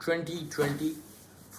2020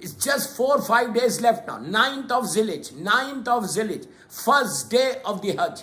It's just 4-5 days left now. 9th of Zilhijjah, first day of the Hajj.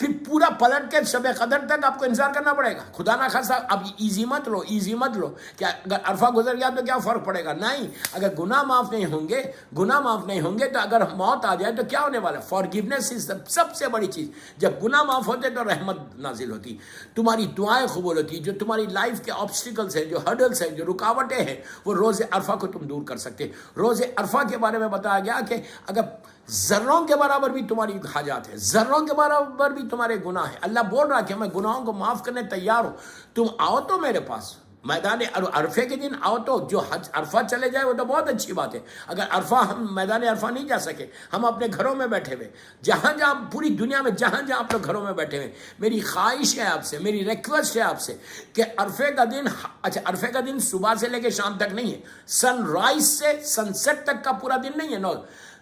پھر پورا پلٹ کے شب قدر تک آپ کو انتظار کرنا پڑے گا. خدا نہ خواستہ اب ایزی مت لو کہ اگر عرفہ گزر گیا تو کیا فرق پڑے گا. نہیں, اگر گناہ معاف نہیں ہوں گے تو اگر موت آ جائے تو کیا ہونے والا ہے. فارگیونیس از سب سے بڑی چیز. جب گناہ معاف ہوتے تو رحمت نازل ہوتی, تمہاری دعائیں قبول ہوتی, جو تمہاری لائف کے آبسٹیکلس ہیں, جو ہرڈلس ہیں, جو رکاوٹیں ہیں, وہ روز عرفہ کو تم دور کر سکتے. روز عرفہ کے بارے میں بتایا گیا کہ اگر ذروں کے برابر بھی تمہاری حاجات ہیں, ذروں کے برابر بھی تمہارے گناہ ہیں, اللہ بول رہا کہ میں گناہوں کو معاف کرنے تیار ہوں, تم آؤ تو میرے پاس میدان عرفے کے دن آؤ. تو جو حج عرفہ چلے جائے وہ تو بہت اچھی بات ہے. اگر عرفہ ہم میدان عرفہ نہیں جا سکے, ہم اپنے گھروں میں بیٹھے ہوئے, جہاں پوری دنیا میں جہاں آپ لوگ گھروں میں بیٹھے ہوئے, میری خواہش ہے آپ سے, میری ریکویسٹ ہے آپ سے کہ عرفے کا دن صبح سے لے کے شام تک نہیں ہے, سن رائز سے سن سیٹ تک کا پورا دن نہیں ہے. نو,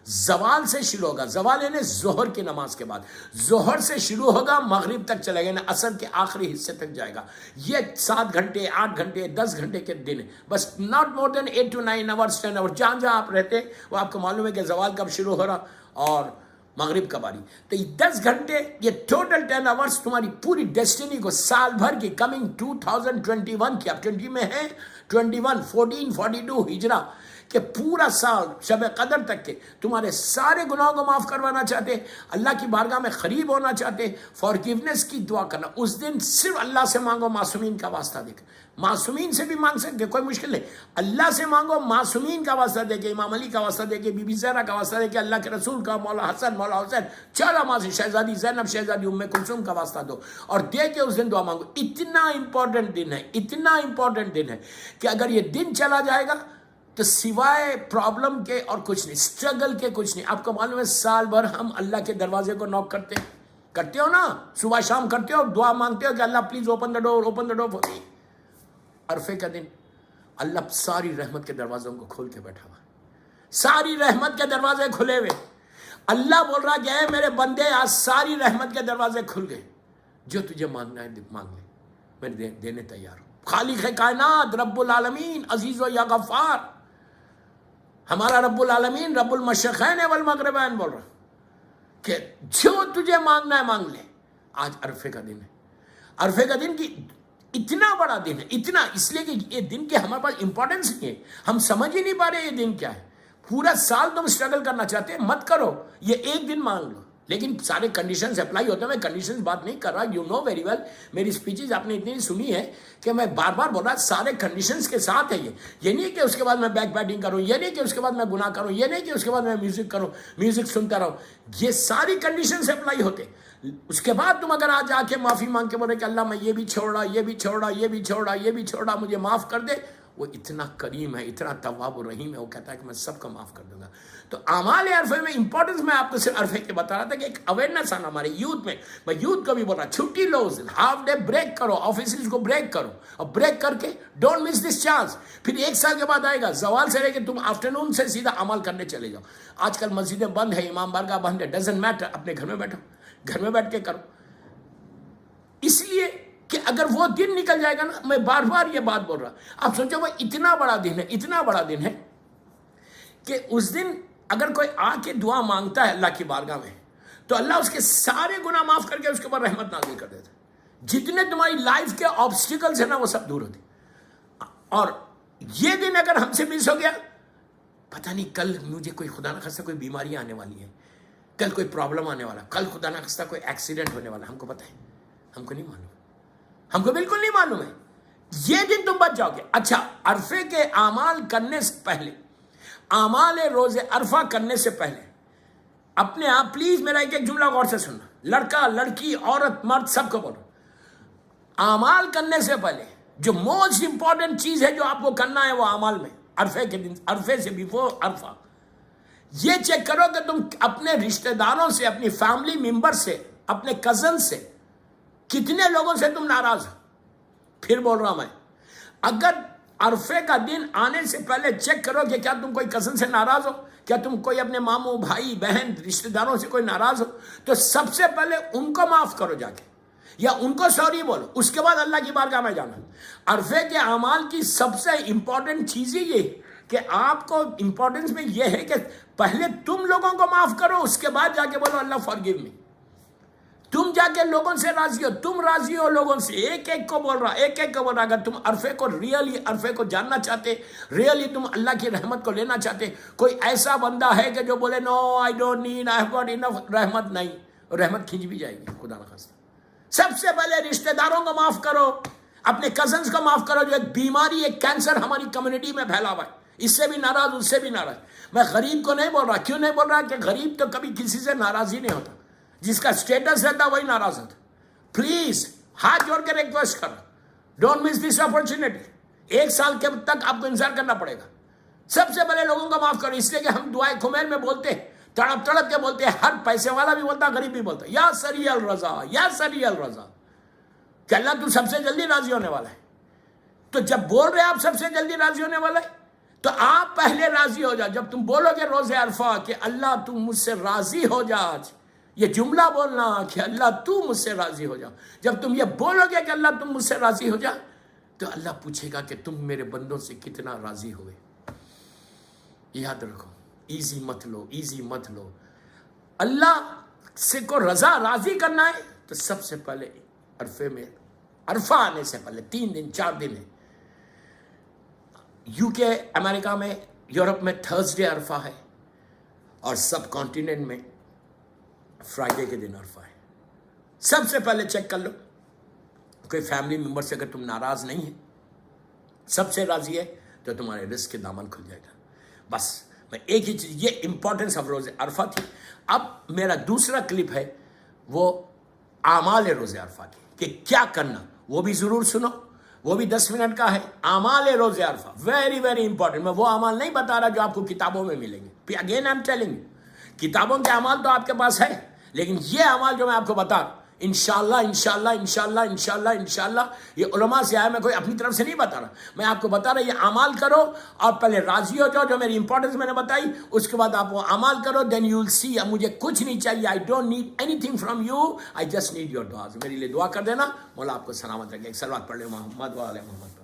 زوال سے شروع ہوگا. زوال یعنی ظہر کی نماز کے بعد, ظہر سے شروع ہوگا مغرب تک چلے گا, یعنی عصر کے آخری حصے تک جائے گا. یہ 7 گھنٹے 8 گھنٹے 10 گھنٹے کے دن ہے بس, not more then 8 to 9 hours 10 hours. جہاں آپ رہتے وہ آپ کو معلوم ہے کہ زوال کب شروع ہو رہا اور مغرب کب آ رہی. تو یہ 10 گھنٹے, یہ ٹوٹل 10 hours تمہاری پوری ڈیسٹینی کو, سال بھر کی کمنگ 2021 کی, اب 20 میں ہے 21 14 42 ہجرہ کہ پورا سال شب قدر تک کے تمہارے سارے گناہوں کو معاف کروانا چاہتے, اللہ کی بارگاہ میں قریب ہونا چاہتے, فارگیونیس کی دعا کرنا. اس دن صرف اللہ سے مانگو, معصومین کا واسطہ دے کے. معصومین سے بھی مانگ سکتے, کوئی مشکل نہیں. اللہ سے مانگو, معصومین کا واسطہ دے کے, امام علی کا واسطہ دے کے, بی بی زہرا کا واسطہ دے کے, اللہ کے رسول کا, مولا حسن, مولا حسین, 4 ماں شہزادی زینب, شہزادی ام کلثوم کا واسطہ دو اور دے کے اس دن دعا مانگو. اتنا امپورٹنٹ دن ہے کہ اگر یہ دن چلا جائے گا تو سوائے پرابلم کے اور کچھ نہیں, سٹرگل کے کچھ نہیں. آپ کو معلوم ہے سال بھر ہم اللہ کے دروازے کو نوک کرتے ہو نا, صبح شام کرتے ہو, دعا مانگتے ہو کہ اللہ please open the door for me. عرفے کا دن اللہ ساری رحمت کے دروازوں کو کھول کے بیٹھا ہوا, ساری رحمت کے دروازے کھلے ہوئے. اللہ بول رہا کہ اے میرے بندے, آج ساری رحمت کے دروازے کھل گئے, جو تجھے مانگنا ہے مانگ لے, میں دینے تیار ہوں. خالق کائنات, رب العالمین, عزیز و یا غفار, ہمارا رب العالمین رب المشرقین والمغربین بول رہا کہ جو تجھے مانگنا ہے مانگ لے. آج عرفے کا دن ہے. عرفے کا دن کی اتنا بڑا دن ہے, اتنا, اس لیے کہ یہ دن کی ہمارے پاس امپورٹنس نہیں ہے, ہم سمجھ ہی نہیں پا رہے یہ دن کیا ہے. پورا سال تم اسٹرگل کرنا چاہتے ہیں, مت کرو, یہ ایک دن مانگ لو. لیکن سارے کنڈیشنز اپلائی ہوتے ہیں. میں کنڈیشنز بات نہیں کر رہا, یو نو ویری ویل, میری اسپیچز آپ نے اتنی سنی ہے کہ میں بار بار بول رہا سارے کنڈیشنز کے ساتھ ہے. یہ نہیں کہ اس کے بعد میں بیک بیٹنگ کروں, یہ نہیں کہ اس کے بعد میں گناہ کروں, یہ نہیں کہ اس کے بعد میں میوزک کروں, میوزک سنتا رہوں. یہ ساری کنڈیشنز اپلائی ہوتے. اس کے بعد تم اگر آج آ کے معافی مانگ کے بولے کہ اللہ میں یہ بھی چھوڑ رہا, مجھے معاف کر دے, وہ اتنا کریم ہے, اتنا تواب و رحیم ہے, وہ کہتا ہے کہ میں سب کو معاف کر دوں گا. تو اعمال عرفے میں امپورٹنس میں آپ کو صرف عرفے کے بتا رہا تھا کہ ایک اویئرنیس آنا ہمارے یوتھ میں. میں یوتھ کو بھی بول رہا, چھٹی لو, ہاف ڈے بریک کرو, آفیسز کو بریک کرو, اور بریک کر کے ڈونٹ مس دس چانس. پھر 1 سال کے بعد آئے گا زوال سے لے کے تم آفٹرنون سے سیدھا عمل کرنے چلے جاؤ. آج کل مسجدیں بند ہیں, امام بارگاہ بند ہے, ڈزنٹ میٹر, اپنے گھر میں بیٹھو, گھر میں بیٹھ کے کرو. اس لیے کہ اگر وہ دن نکل جائے گا نا, میں بار بار یہ بات بول رہا, آپ سوچو وہ اتنا بڑا دن ہے کہ اس دن اگر کوئی آ کے دعا مانگتا ہے اللہ کی بارگاہ میں, تو اللہ اس کے سارے گناہ معاف کر کے اس کے اوپر رحمت نازل کر دیتا. جتنے تمہاری لائف کے آبسٹیکلز ہیں نا وہ سب دور ہوتے. اور یہ دن اگر ہم سے مس ہو گیا, پتہ نہیں کل مجھے کوئی خدا نہ خواستہ کوئی بیماری آنے والی ہے, کل کوئی پرابلم آنے والا, کل خدا نہ خواستہ کوئی ایکسیڈنٹ ہونے والا, ہم کو پتہ ہے, ہم کو نہیں معلوم, ہم کو بالکل نہیں معلوم ہے. یہ دن تم بچ جاؤ گے. اچھا, عرفے کے اعمال کرنے سے پہلے, اعمال روز عرفہ کرنے سے پہلے اپنے آپ پلیز میرا ایک جملہ غور سے سننا, لڑکا لڑکی عورت مرد سب کو بولو, اعمال کرنے سے پہلے جو موسٹ امپورٹنٹ چیز ہے جو آپ کو کرنا ہے وہ اعمال میں عرفے کے دن, عرفے سے بیفور عرفہ, یہ چیک کرو کہ تم اپنے رشتہ داروں سے, اپنی فیملی ممبر سے, اپنے کزن سے, کتنے لوگوں سے تم ناراض ہو. پھر بول رہا میں, اگر عرفے کا دن آنے سے پہلے چیک کرو کہ کیا تم کوئی کزن سے ناراض ہو, کیا تم کوئی اپنے ماموں بھائی بہن رشتہ داروں سے کوئی ناراض ہو, تو سب سے پہلے ان کو معاف کرو جا کے, یا ان کو سوری بولو, اس کے بعد اللہ کی بارگاہ میں جانا. عرفے کے اعمال کی سب سے امپورٹنٹ چیز یہ کہ آپ کو امپورٹنس میں یہ ہے کہ پہلے تم لوگوں کو معاف کرو, اس کے بعد جا کے بولو اللہ فارگیو می. تم جا کے لوگوں سے راضی ہو, تم راضی ہو لوگوں سے, ایک ایک کو بول رہا. اگر تم عرفے کو عرفے کو جاننا چاہتے, ریئلی تم اللہ کی رحمت کو لینا چاہتے, کوئی ایسا بندہ ہے کہ جو بولے no I don't need, I have got enough, رحمت نہیں, رحمت کھینچ بھی جائے گی خدا نخواستہ. سب سے پہلے رشتہ داروں کو معاف کرو, اپنے کزنز کو معاف کرو, جو ایک بیماری, ایک کینسر ہماری کمیونٹی میں پھیلا ہوا ہے, اس سے بھی ناراض, اس سے بھی ناراض. میں غریب کو نہیں بول رہا, کیوں نہیں بول رہا کہ غریب تو کبھی کسی سے ناراض ہی نہیں ہوتا, جس کا سٹیٹس رہتا وہی ناراض ہوتا. پلیز ہاتھ جوڑ کے ریکویسٹ کرو, ڈونٹ مس دس اپرچونٹی. 1 سال کے تک آپ کو انتظار کرنا پڑے گا. سب سے پہلے لوگوں کو معاف کرو, اس لیے کہ ہم دعائے خمیل میں بولتے ہیں, تڑپ تڑپ کے بولتے ہیں, ہر پیسے والا بھی بولتا, غریب بھی بولتا, یا سری الرضا, یا سری الرضا, کہ اللہ تو سب سے جلدی راضی ہونے والا ہے. تو جب بول رہے آپ سب سے جلدی راضی ہونے والا ہے, تو آپ پہلے راضی ہو جاؤ. جب تم بولو گے روز عرفہ کہ اللہ تم مجھ سے راضی ہو جا, آج یہ جملہ بولنا کہ اللہ تو مجھ سے راضی ہو جا, جب تم یہ بولو گے کہ اللہ تم مجھ سے راضی ہو جا, تو اللہ پوچھے گا کہ تم میرے بندوں سے کتنا راضی ہوئے. یاد رکھو, ایزی مت لو, ایزی مت لو. اللہ سے کو رضا راضی کرنا ہے تو سب سے پہلے عرفے میں, عرفہ آنے سے پہلے 3 دن 4 دن ہے. UK, امریکہ میں, یورپ میں تھرسڈے عرفہ ہے, اور سب کانٹیننٹ میں فرائیڈے کے دن عرفہ ہے. سب سے پہلے چیک کر لو کوئی فیملی ممبر سے اگر تم ناراض نہیں ہے, سب سے راضی ہے, تو تمہارے رزق کے دامن کھل جائے گا. بس میں ایک ہی چیز, یہ امپورٹنس آف روز عرفہ تھی. اب میرا دوسرا کلپ ہے وہ اعمال روز عرفہ کی, کہ کیا کرنا, وہ بھی ضرور سنو, وہ بھی 10 منٹ کا ہے. اعمال روز عرفہ ویری ویری امپورٹنٹ. میں وہ اعمال نہیں بتا رہا جو آپ کو کتابوں میں ملیں گے. اگین آئی ایم ٹیلنگ, کتابوں کے اعمال تو آپ کے پاس ہے, لیکن یہ اعمال جو میں آپ کو بتا رہا ہوں, انشاءاللہ انشاءاللہ انشاءاللہ انشاءاللہ انشاءاللہ یہ علماء سے آیا, میں کوئی اپنی طرف سے نہیں بتا رہا, میں آپ کو بتا رہا یہ اعمال کرو, اور پہلے راضی ہو جاؤ جو میری امپورٹنس میں نے بتائی, اس کے بعد آپ وہ اعمال کرو, دین یو ول سی. اب مجھے کچھ نہیں چاہیے, I don't need anything from you, I just need your دعاز. میرے لیے دعا کر دینا, مولا آپ کو سلامت رکھے. ایک صلوات پڑھ لیں محمد و آل محمد.